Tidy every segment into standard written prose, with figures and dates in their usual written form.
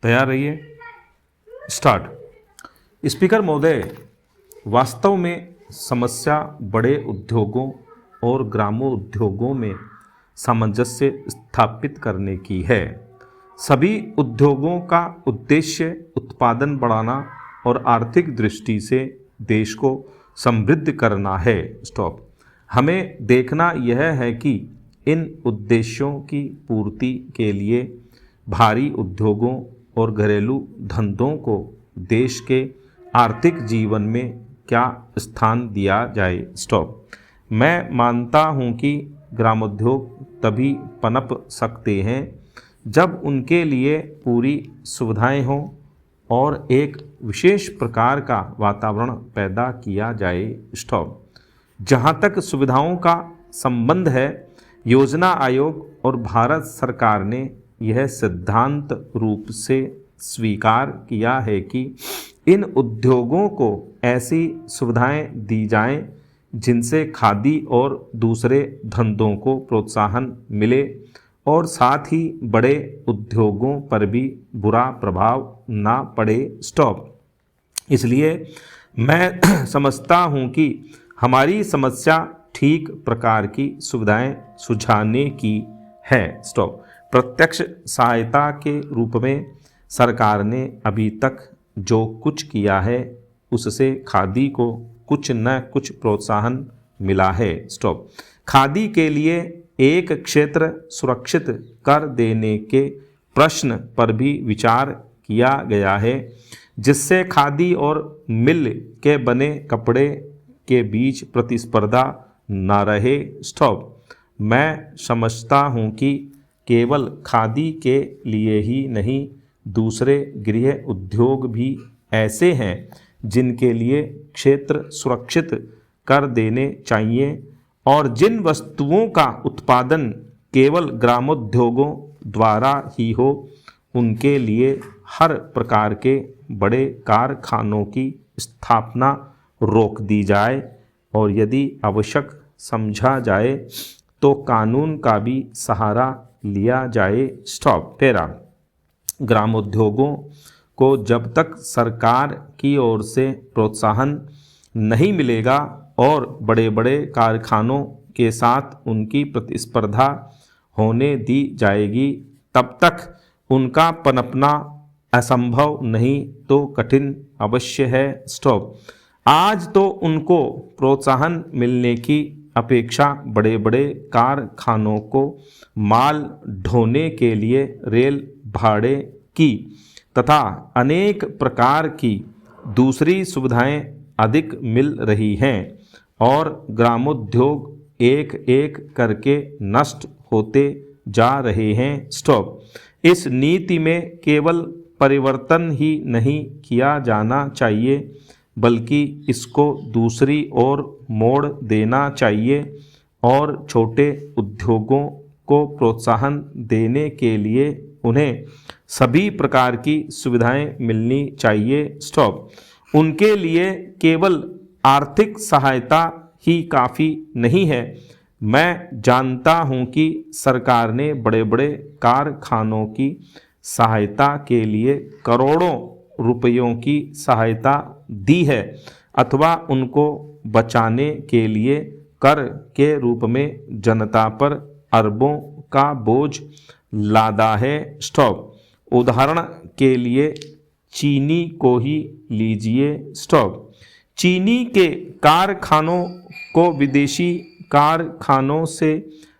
तैयार रहिए। Start. Speaker महोदय, वास्तव में समस्या बड़े उद्योगों और ग्रामोद्योगों में सामंजस्य स्थापित करने की है। सभी उद्योगों का उद्देश्य उत्पादन बढ़ाना और आर्थिक दृष्टि से देश को समृद्ध करना है। स्टॉप। हमें देखना यह है कि इन उद्देश्यों की पूर्ति के लिए भारी उद्योगों और घरेलू धंधों को देश के आर्थिक जीवन में क्या स्थान दिया जाए। स्टॉप। मैं मानता हूं कि ग्रामोद्योग तभी पनप सकते हैं जब उनके लिए पूरी सुविधाएं हों और एक विशेष प्रकार का वातावरण पैदा किया जाए। स्टॉप। जहां तक सुविधाओं का संबंध है, योजना आयोग और भारत सरकार ने यह सिद्धांत रूप से स्वीकार किया है कि इन उद्योगों को ऐसी सुविधाएं दी जाएं जिनसे खादी और दूसरे धंधों को प्रोत्साहन मिले और साथ ही बड़े उद्योगों पर भी बुरा प्रभाव ना पड़े। स्टॉप। इसलिए मैं समझता हूं कि हमारी समस्या ठीक प्रकार की सुविधाएं सुझाने की है। स्टॉप। प्रत्यक्ष सहायता के रूप में सरकार ने अभी तक जो कुछ किया है उससे खादी को कुछ न कुछ प्रोत्साहन मिला है। स्टॉप। खादी के लिए एक क्षेत्र सुरक्षित कर देने के प्रश्न पर भी विचार किया गया है जिससे खादी और मिल के बने कपड़े के बीच प्रतिस्पर्धा न रहे। स्टॉप। मैं समझता हूं कि केवल खादी के लिए ही नहीं, दूसरे गृह उद्योग भी ऐसे हैं जिनके लिए क्षेत्र सुरक्षित कर देने चाहिए और जिन वस्तुओं का उत्पादन केवल ग्रामोद्योगों द्वारा ही हो उनके लिए हर प्रकार के बड़े कारखानों की स्थापना रोक दी जाए और यदि आवश्यक समझा जाए तो कानून का भी सहारा लिया जाए। स्टॉप। तेरा ग्रामोद्योगों को जब तक सरकार की ओर से प्रोत्साहन नहीं मिलेगा और बड़े बड़े कारखानों के साथ उनकी प्रतिस्पर्धा होने दी जाएगी, तब तक उनका पनपना असंभव नहीं तो कठिन अवश्य है। स्टॉप। आज तो उनको प्रोत्साहन मिलने की अपेक्षा बड़े बड़े कारखानों को माल ढोने के लिए रेल भाड़े की तथा अनेक प्रकार की दूसरी सुविधाएं अधिक मिल रही हैं और ग्रामोद्योग एक एक करके नष्ट होते जा रहे हैं। स्टॉप। इस नीति में केवल परिवर्तन ही नहीं किया जाना चाहिए बल्कि इसको दूसरी ओर मोड़ देना चाहिए और छोटे उद्योगों को प्रोत्साहन देने के लिए उन्हें सभी प्रकार की सुविधाएं मिलनी चाहिए। स्टॉप। उनके लिए केवल आर्थिक सहायता ही काफ़ी नहीं है। मैं जानता हूं कि सरकार ने बड़े बड़े कारखानों की सहायता के लिए करोड़ों रुपयों की सहायता दी है अथवा उनको बचाने के लिए कर के रूप में जनता पर अरबों का बोझ लादा है। स्टॉप। उदाहरण के लिए चीनी को ही लीजिए। स्टॉप। चीनी के कारखानों को विदेशी कारखानों से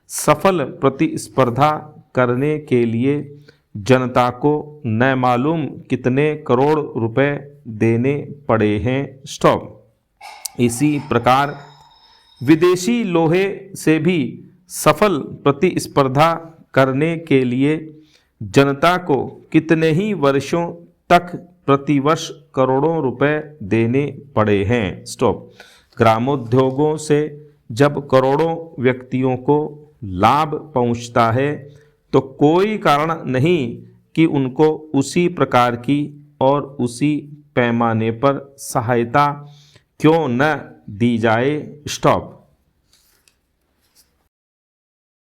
सफल प्रतिस्पर्धा करने के लिए जनता को न मालूम कितने करोड़ रुपए देने पड़े हैं। स्टॉप। इसी प्रकार विदेशी लोहे से भी सफल प्रतिस्पर्धा करने के लिए जनता को कितने ही वर्षों तक प्रतिवर्ष करोड़ों रुपए देने पड़े हैं। स्टॉप। ग्रामोद्योगों से जब करोड़ों व्यक्तियों को लाभ पहुंचता है तो कोई कारण नहीं कि उनको उसी प्रकार की और उसी पैमाने पर सहायता क्यों न दी जाए। स्टॉप।